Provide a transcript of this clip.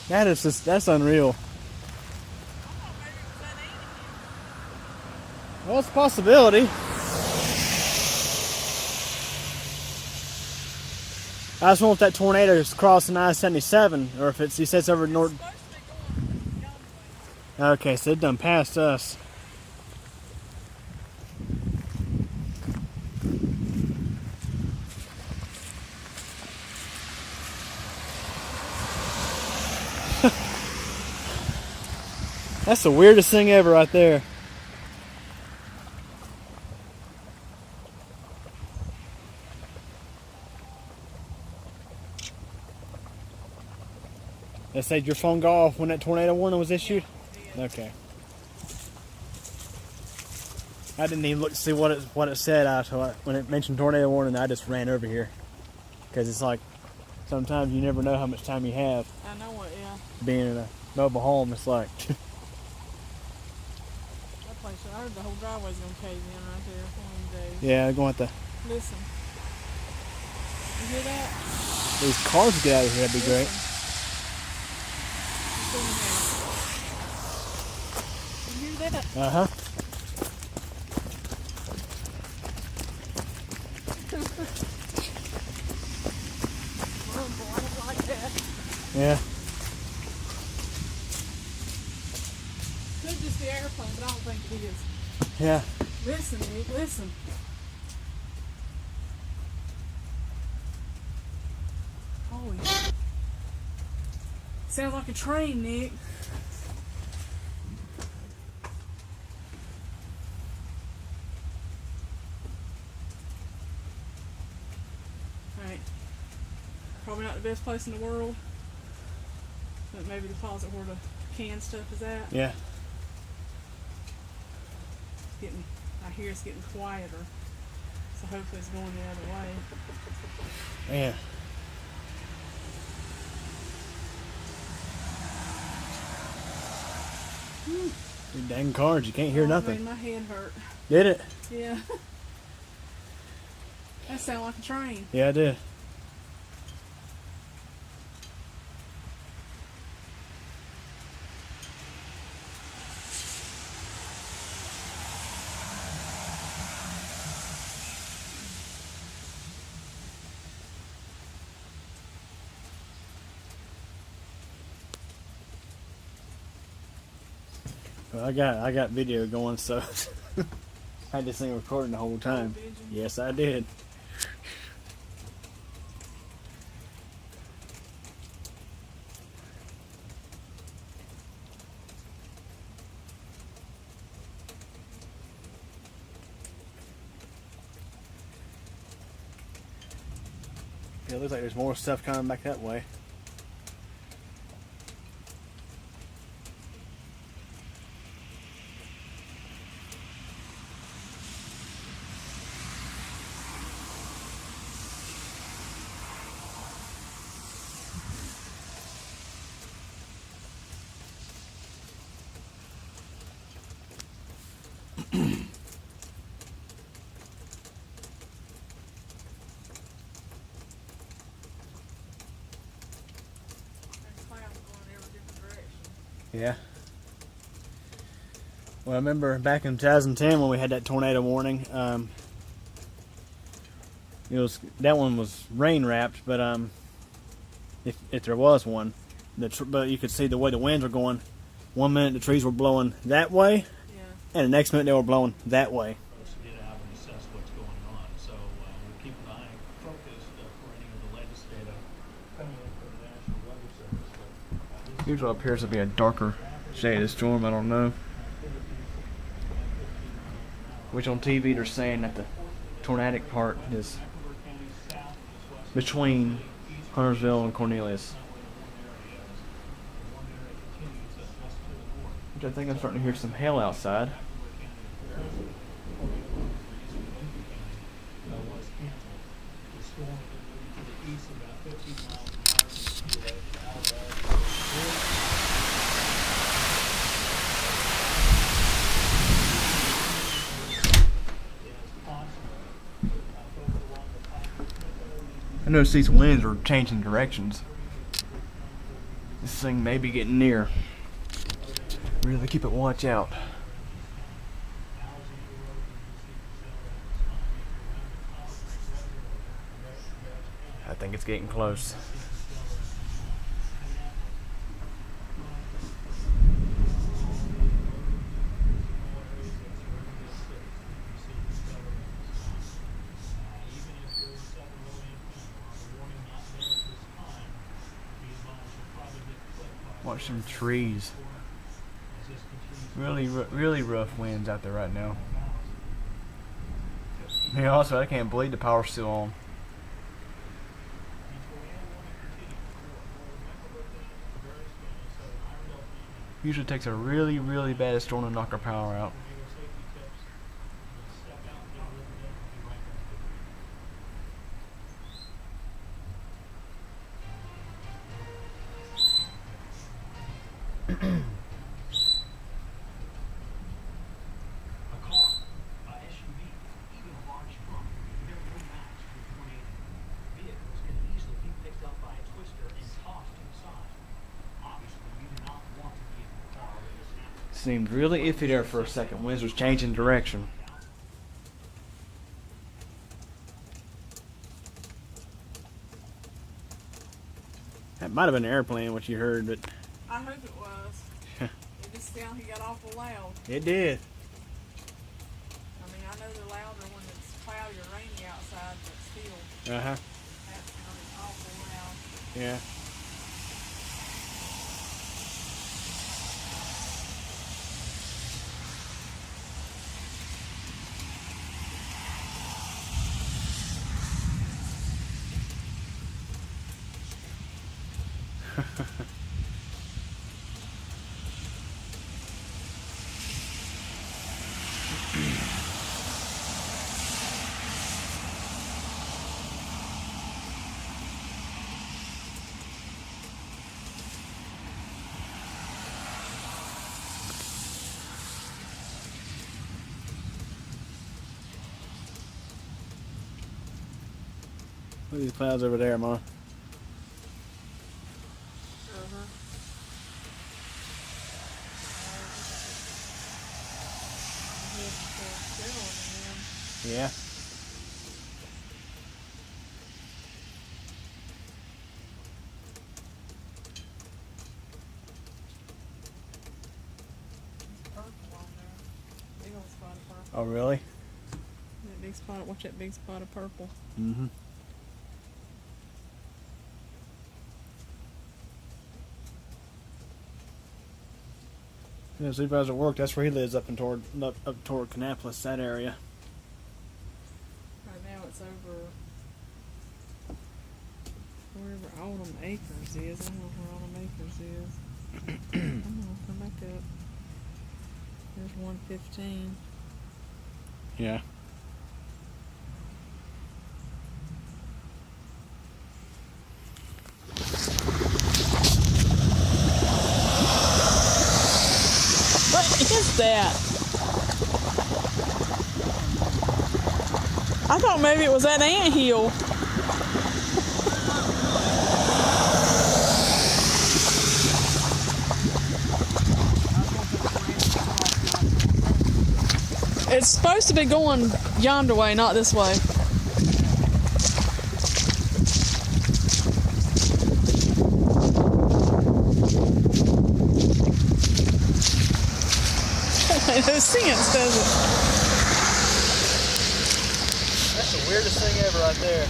That is just, that's unreal. Well, it's a possibility. I just wonder if that tornado is crossing I-77, or if it's, he says over north. Okay, so it done passed us. That's the weirdest thing ever right there. They said your phone go off when that tornado warning was issued? Okay. I didn't even look to see what it said when it mentioned tornado warning. I just ran over here because it's like sometimes you never know how much time you have. I know it, yeah. Being in a mobile home, it's like. That place, I heard the whole driveway's gonna cave in right there one of these days. Yeah, they're going to Listen. You hear that? these cars get out of here. That'd be great. You hear that? Uh huh. Oh boy, I don't like that. Yeah. Could just be airplane, but I don't think it is. Yeah. Listen, Nick, listen. Holy shit. Sounds like a train, Nick. Alright. Probably not the best place in the world. But maybe the closet where the canned stuff is at. Yeah. It's getting, I hear it's getting quieter. So hopefully it's going the other way. Man. These dang cars, you can't hear It nothing. made my head hurt. Did it? Yeah. That sounded like a train. Yeah, I did. Well, I got video going, so I had this thing recording the whole time. Oh, did you? Yes, I did. Yeah, it looks like there's more stuff coming back that way. There's clouds going every different direction. Yeah. Well, I remember back in 2010 when we had that tornado warning. That one was rain wrapped, but if there was one, but you could see the way the winds were going. 1 minute the trees were blowing that way, Yeah. and the next minute they were blowing that way. Let's get out and assess what's going on. So we'll keep an eye focused for any of the legislative coming in from the National Weather Service. But, Usually appears to be a darker shade of storm. I don't know. Which on TV they're saying that the tornadic part is between Huntersville and Cornelius. Which I think I'm starting to hear some hail outside. I noticed these winds are changing directions. This thing may be getting near. Really keep it watch out. I think it's getting close. Watch some trees. Really rough winds out there right now. And also, I can't believe the power's still on. Usually takes a really bad storm to knock our power out. Seemed really iffy there for a second. Winds was changing direction. That might have been an airplane, what you heard, but I hope it was. It just sounded, he got awful loud. it did. I mean, I know they're louder when it's cloudy or rainy outside, but still, Uh-huh. that sounded awful loud. Yeah. Look at these clouds over there, Ma. Yeah. Purple on there. Big old spot of purple. Oh, really? That big spot, watch that big spot of purple. Mm-hmm. Yeah, supervisor at work, that's where he lives, up toward Kannapolis, that area. Right now it's over wherever Oldham Acres is. I don't know where Oldham Acres is. Come on, come back up. There's 115. Yeah. What is that? I thought maybe it was that anthill. It's supposed to be going yonder way, not this way. No sense, does it? That's the weirdest thing ever right there.